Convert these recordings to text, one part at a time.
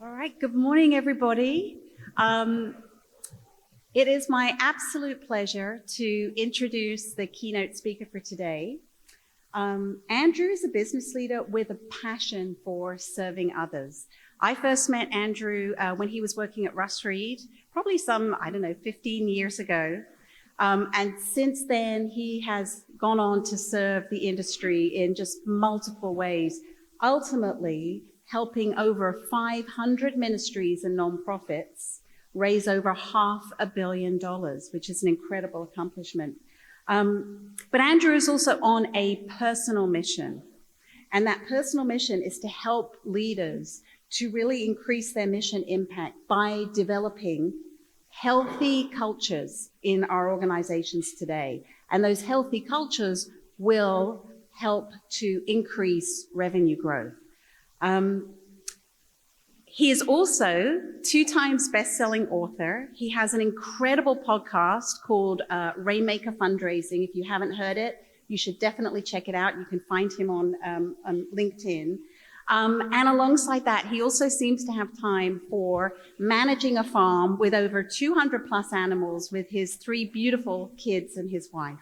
All right, good morning, everybody. It is my absolute pleasure to introduce the keynote speaker for today. Andrew is a business leader with a passion for serving others. I first met Andrew when he was working at Russ Reed, probably 15 years ago. And since then, he has gone on to serve the industry in just multiple ways, ultimately helping over 500 ministries and nonprofits raise over $500 million, which is an incredible accomplishment. But Andrew is also on a personal mission. And that personal mission is to help leaders to really increase their mission impact by developing healthy cultures in our organizations today. And those healthy cultures will help to increase revenue growth. He is also 2 times best-selling author. He has an incredible podcast called Rainmaker Fundraising. If you haven't heard it, you should definitely check it out. You can find him on LinkedIn. And alongside that, he also seems to have time for managing a farm with over 200 plus animals with his 3 beautiful kids and his wife.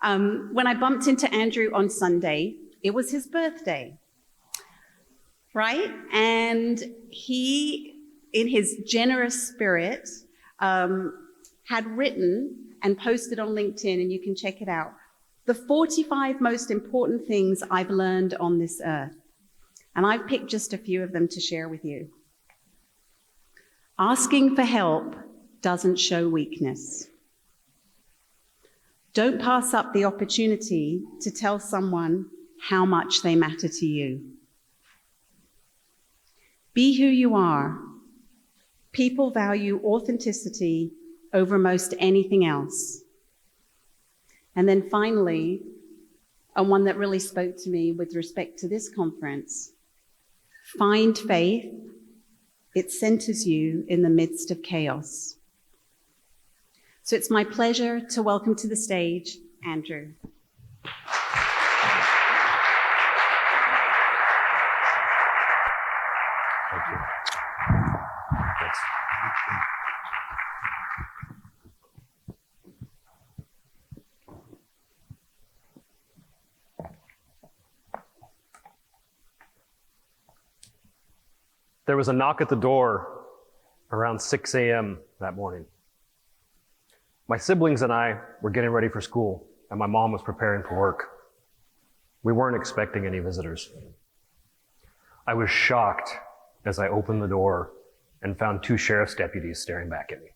When I bumped into Andrew on Sunday, it was his birthday, right? And he, in his generous spirit, had written and posted on LinkedIn, and you can check it out, the 45 most important things I've learned on this earth. And I've picked just a few of them to share with you. Asking for help doesn't show weakness. Don't pass up the opportunity to tell someone how much they matter to you. Be who you are. People value authenticity over most anything else. And then finally, and one that really spoke to me with respect to this conference, find faith. It centers you in the midst of chaos. So it's my pleasure to welcome to the stage, Andrew. Thank you. Thanks. There was a knock at the door around 6 a.m. that morning. My siblings and I were getting ready for school, and my mom was preparing for work. We weren't expecting any visitors. I was shocked as I opened the door and found 2 sheriff's deputies staring back at me.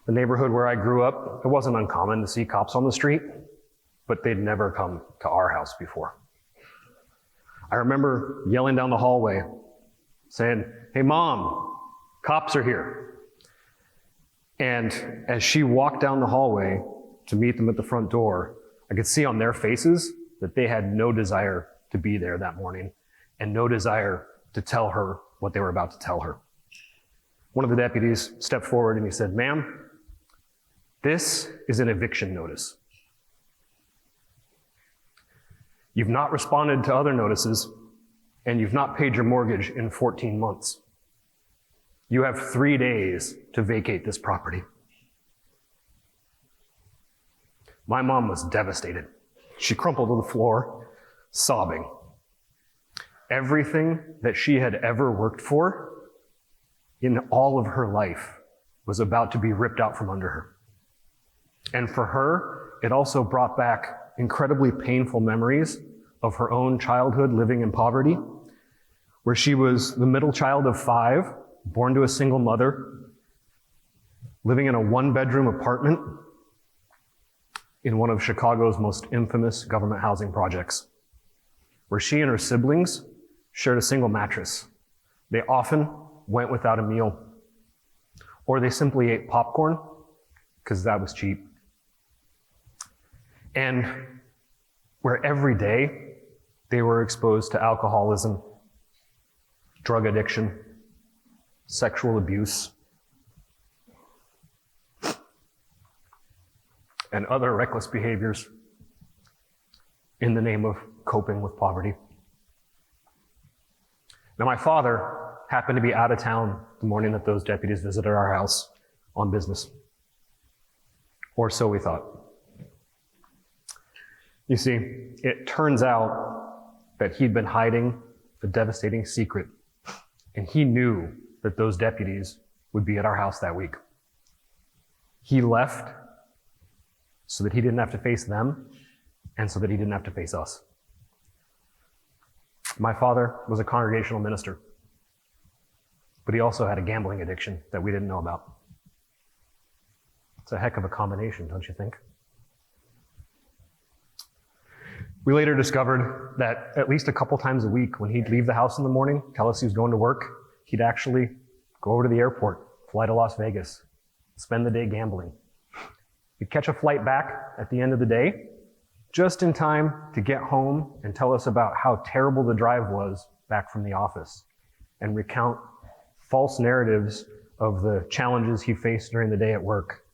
The neighborhood where I grew up, it wasn't uncommon to see cops on the street, but they'd never come to our house before. I remember yelling down the hallway, saying, "Hey, Mom, cops are here." And as she walked down the hallway to meet them at the front door, I could see on their faces that they had no desire to be there that morning and no desire to tell her what they were about to tell her. One of the deputies stepped forward and he said, "Ma'am, this is an eviction notice. You've not responded to other notices, and you've not paid your mortgage in 14 months. You have 3 days to vacate this property." My mom was devastated. She crumpled to the floor, sobbing. Everything that she had ever worked for in all of her life was about to be ripped out from under her. And for her, it also brought back incredibly painful memories of her own childhood living in poverty, where she was the middle child of 5, born to a single mother, living in a 1-bedroom apartment in one of Chicago's most infamous government housing projects, where she and her siblings shared a single mattress. They often went without a meal, or they simply ate popcorn because that was cheap. And where every day they were exposed to alcoholism, drug addiction, sexual abuse, and other reckless behaviors in the name of coping with poverty. Now, my father happened to be out of town the morning that those deputies visited our house on business. Or so we thought. You see, it turns out that he'd been hiding a devastating secret, and he knew that those deputies would be at our house that week. He left so that he didn't have to face them, and so that he didn't have to face us. My father was a congregational minister, but he also had a gambling addiction that we didn't know about. It's a heck of a combination, don't you think? We later discovered that at least a couple times a week, when he'd leave the house in the morning, tell us he was going to work, he'd actually go over to the airport, fly to Las Vegas, spend the day gambling. He'd catch a flight back at the end of the day, just in time to get home and tell us about how terrible the drive was back from the office, and recount false narratives of the challenges he faced during the day at work,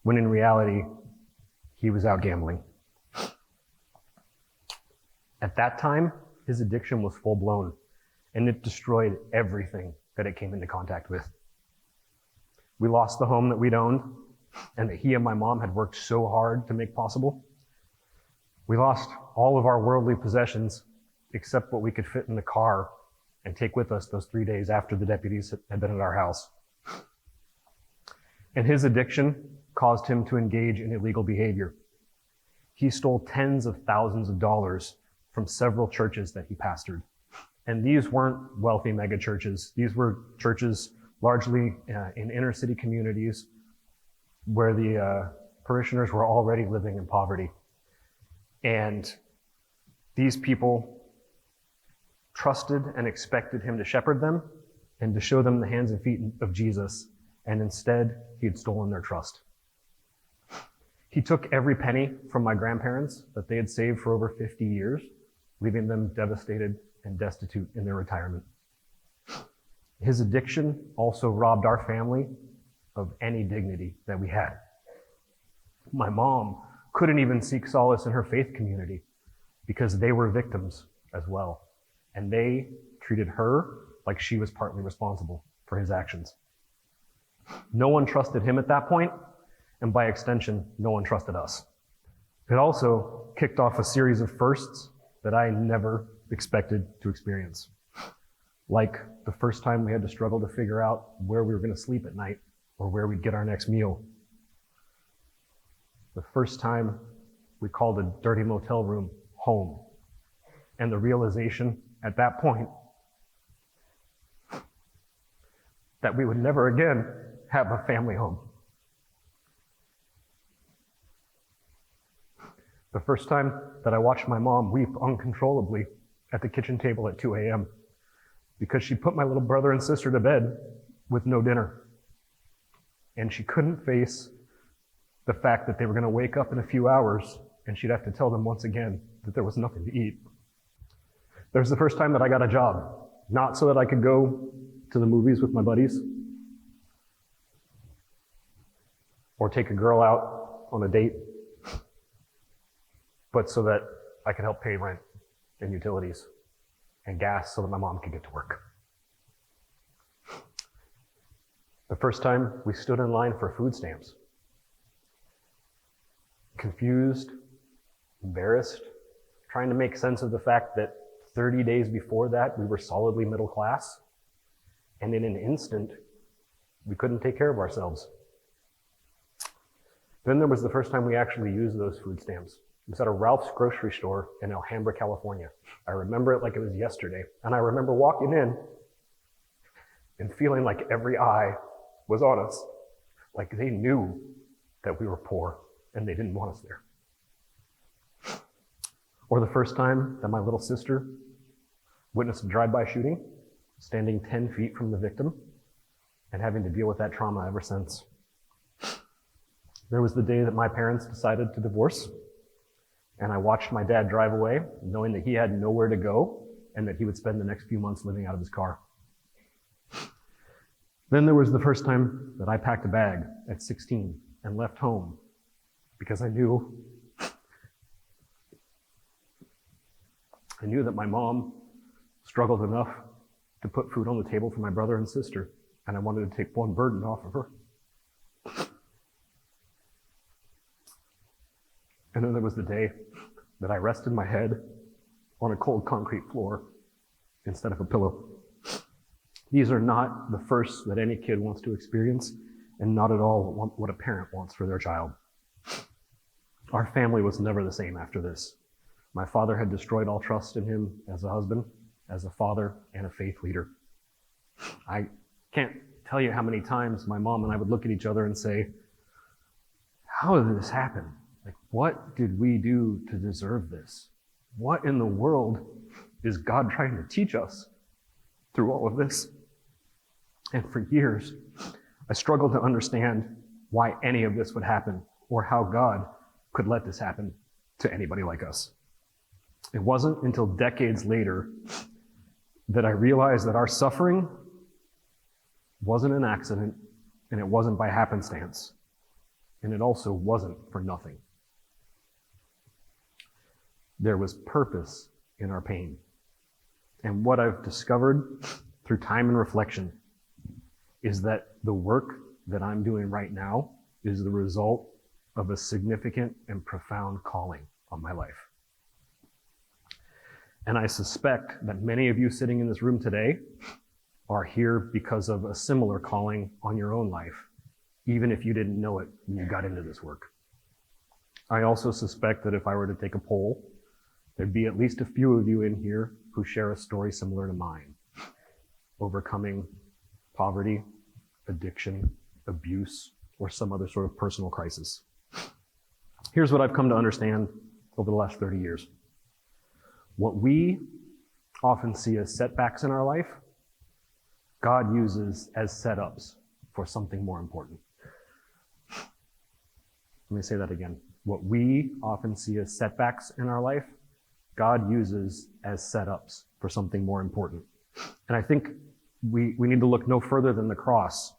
when in reality, he was out gambling. At that time, his addiction was full blown, and it destroyed everything that it came into contact with. We lost the home that we'd owned, and that he and my mom had worked so hard to make possible. We lost all of our worldly possessions, except what we could fit in the car and take with us those 3 days after the deputies had been at our house. And his addiction caused him to engage in illegal behavior. He stole tens of thousands of dollars from several churches that he pastored. And these weren't wealthy mega churches. These were churches largely in inner city communities where the parishioners were already living in poverty. And these people trusted and expected him to shepherd them and to show them the hands and feet of Jesus. And instead, he had stolen their trust. He took every penny from my grandparents that they had saved for over 50 years, leaving them devastated and destitute in their retirement. His addiction also robbed our family of any dignity that we had. My mom couldn't even seek solace in her faith community because they were victims as well. And they treated her like she was partly responsible for his actions. No one trusted him at that point, and by extension, no one trusted us. It also kicked off a series of firsts that I never expected to experience. Like the first time we had to struggle to figure out where we were going to sleep at night or where we'd get our next meal. The first time we called a dirty motel room home. And the realization at that point that we would never again have a family home. The first time that I watched my mom weep uncontrollably at the kitchen table at 2 a.m. because she put my little brother and sister to bed with no dinner. And she couldn't face the fact that they were going to wake up in a few hours and she'd have to tell them once again that there was nothing to eat. There's the first time that I got a job, not so that I could go to the movies with my buddies or take a girl out on a date, but so that I could help pay rent and utilities and gas so that my mom could get to work. The first time we stood in line for food stamps. Confused, embarrassed, trying to make sense of the fact that 30 days before that, we were solidly middle class, and in an instant, we couldn't take care of ourselves. Then there was the first time we actually used those food stamps. It was at a Ralph's grocery store in Alhambra, California. I remember it like it was yesterday, and I remember walking in and feeling like every eye was on us, like they knew that we were poor and they didn't want us there. Or the first time that my little sister witnessed a drive-by shooting, standing 10 feet from the victim and having to deal with that trauma ever since. There was the day that my parents decided to divorce, and I watched my dad drive away, knowing that he had nowhere to go and that he would spend the next few months living out of his car. Then there was the first time that I packed a bag at 16 and left home because I knew that my mom struggled enough to put food on the table for my brother and sister, and I wanted to take one burden off of her. And then there was the day that I rested my head on a cold concrete floor instead of a pillow. These are not the firsts that any kid wants to experience, and not at all what a parent wants for their child. Our family was never the same after this. My father had destroyed all trust in him as a husband, as a father, and a faith leader. I can't tell you how many times my mom and I would look at each other and say, how did this happen? Like, what did we do to deserve this? What in the world is God trying to teach us through all of this? And for years, I struggled to understand why any of this would happen or how God could let this happen to anybody like us. It wasn't until decades later that I realized that our suffering wasn't an accident, and it wasn't by happenstance, and it also wasn't for nothing. There was purpose in our pain. And what I've discovered through time and reflection is that the work that I'm doing right now is the result of a significant and profound calling on my life. And I suspect that many of you sitting in this room today are here because of a similar calling on your own life, even if you didn't know it when you got into this work. I also suspect that if I were to take a poll, there'd be at least a few of you in here who share a story similar to mine, overcoming poverty, addiction, abuse, or some other sort of personal crisis. Here's what I've come to understand over the last 30 years. What we often see as setbacks in our life, God uses as setups for something more important. Let me say that again. What we often see as setbacks in our life, God uses as setups for something more important. And I think we need to look no further than the cross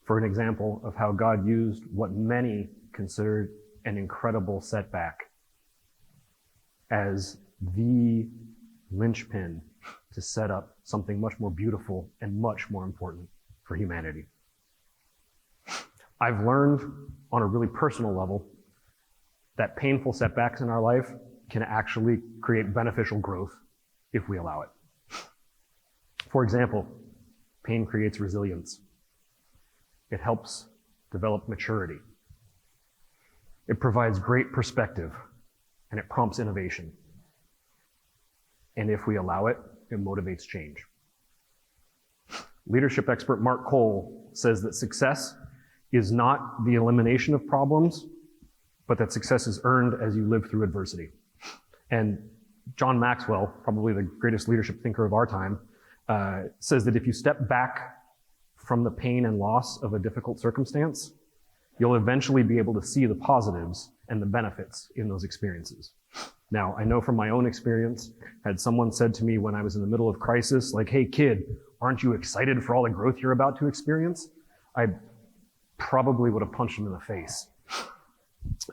for an example of how God used what many considered an incredible setback as the linchpin to set up something much more beautiful and much more important for humanity. I've learned on a really personal level that painful setbacks in our life can actually create beneficial growth if we allow it. For example, pain creates resilience. It helps develop maturity. It provides great perspective, and it prompts innovation. And if we allow it, it motivates change. Leadership expert Mark Cole says that success is not the elimination of problems, but that success is earned as you live through adversity. And John Maxwell, probably the greatest leadership thinker of our time, says that if you step back from the pain and loss of a difficult circumstance, you'll eventually be able to see the positives and the benefits in those experiences. Now, I know from my own experience, had someone said to me when I was in the middle of crisis, like, hey kid, aren't you excited for all the growth you're about to experience? I probably would have punched him in the face.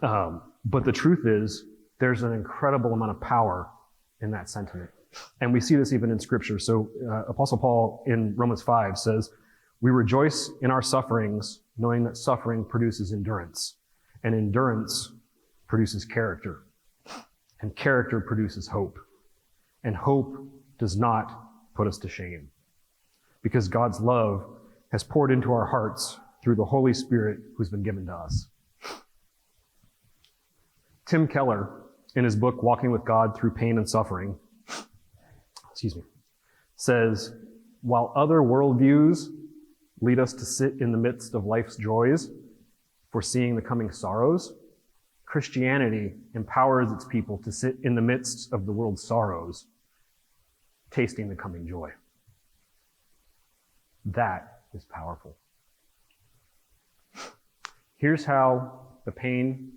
But the truth is, there's an incredible amount of power in that sentiment. And we see this even in Scripture. So Apostle Paul in Romans 5 says, we rejoice in our sufferings, knowing that suffering produces endurance. And endurance produces character. And character produces hope. And hope does not put us to shame. Because God's love has poured into our hearts through the Holy Spirit who's been given to us. Tim Keller, in his book, Walking with God Through Pain and Suffering, says, while other worldviews lead us to sit in the midst of life's joys, foreseeing the coming sorrows, Christianity empowers its people to sit in the midst of the world's sorrows, tasting the coming joy. That is powerful. Here's how the pain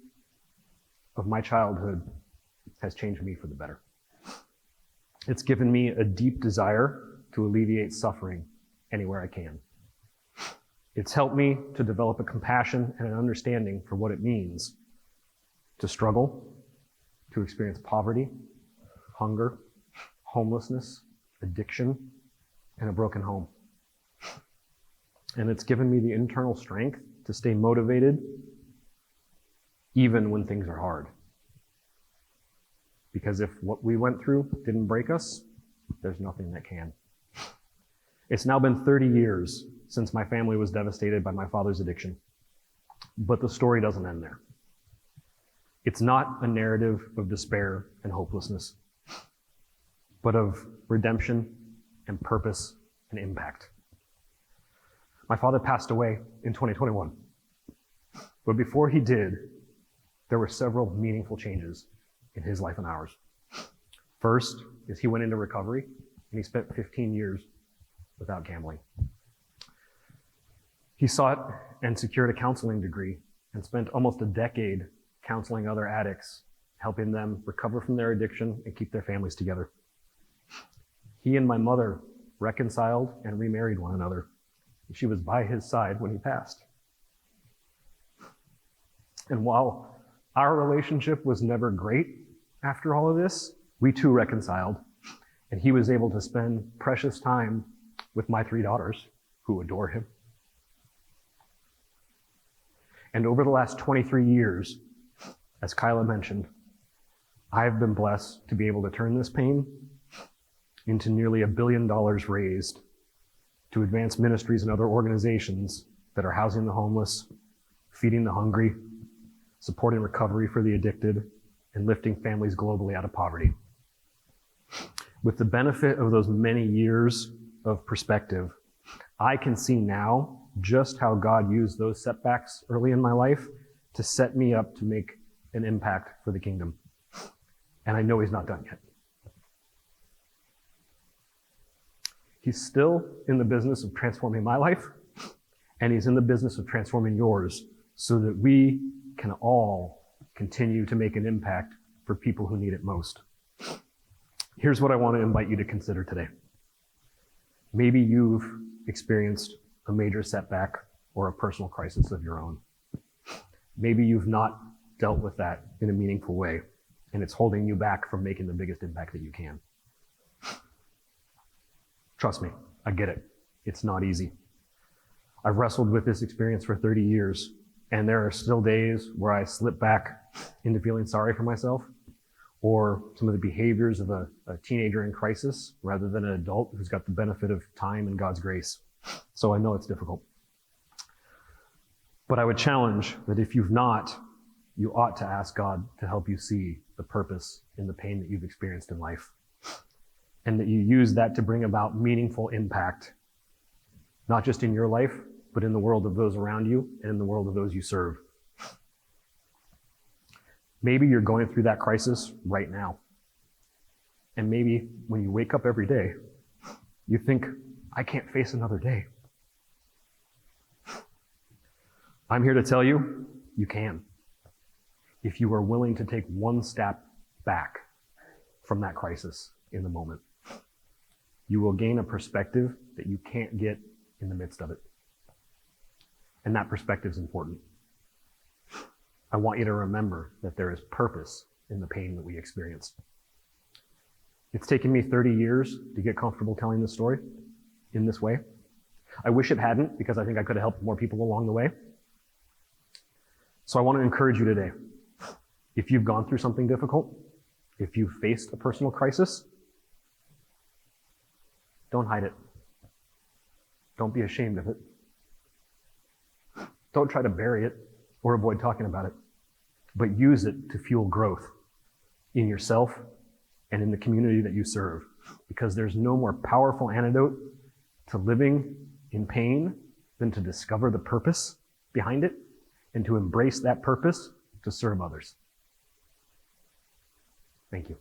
of my childhood has changed me for the better. It's given me a deep desire to alleviate suffering anywhere I can. It's helped me to develop a compassion and an understanding for what it means to struggle, to experience poverty, hunger, homelessness, addiction, and a broken home. And it's given me the internal strength to stay motivated even when things are hard. Because if what we went through didn't break us, there's nothing that can. It's now been 30 years since my family was devastated by my father's addiction. But the story doesn't end there. It's not a narrative of despair and hopelessness, but of redemption and purpose and impact. My father passed away in 2021. But before he did, there were several meaningful changes in his life and ours. First is he went into recovery, and he spent 15 years without gambling. He sought and secured a counseling degree and spent almost a decade counseling other addicts, helping them recover from their addiction and keep their families together. He and my mother reconciled and remarried one another. She was by his side when he passed. And while our relationship was never great after all of this, we too reconciled, and he was able to spend precious time with my 3 daughters, who adore him. And over the last 23 years, as Kyla mentioned, I've been blessed to be able to turn this pain into nearly $1 billion raised to advance ministries and other organizations that are housing the homeless, feeding the hungry, supporting recovery for the addicted, and lifting families globally out of poverty. With the benefit of those many years of perspective, I can see now just how God used those setbacks early in my life to set me up to make an impact for the kingdom. And I know he's not done yet. He's still in the business of transforming my life, and he's in the business of transforming yours so that we can all continue to make an impact for people who need it most. Here's what I want to invite you to consider today. Maybe you've experienced a major setback or a personal crisis of your own. Maybe you've not dealt with that in a meaningful way, and it's holding you back from making the biggest impact that you can. Trust me, I get it. It's not easy. I've wrestled with this experience for 30 years, and there are still days where I slip back into feeling sorry for myself, or some of the behaviors of a teenager in crisis rather than an adult who's got the benefit of time and God's grace. So I know it's difficult. But I would challenge that if you've not, you ought to ask God to help you see the purpose in the pain that you've experienced in life, and that you use that to bring about meaningful impact, not just in your life, but in the world of those around you and in the world of those you serve. Maybe you're going through that crisis right now. And maybe when you wake up every day, you think, I can't face another day. I'm here to tell you, you can. If you are willing to take one step back from that crisis in the moment, you will gain a perspective that you can't get in the midst of it. And that perspective is important. I want you to remember that there is purpose in the pain that we experience. It's taken me 30 years to get comfortable telling this story in this way. I wish it hadn't, because I think I could have helped more people along the way. So I want to encourage you today. If you've gone through something difficult, if you've faced a personal crisis, don't hide it. Don't be ashamed of it. Don't try to bury it or avoid talking about it, but use it to fuel growth in yourself and in the community that you serve, because there's no more powerful antidote to living in pain than to discover the purpose behind it and to embrace that purpose to serve others. Thank you.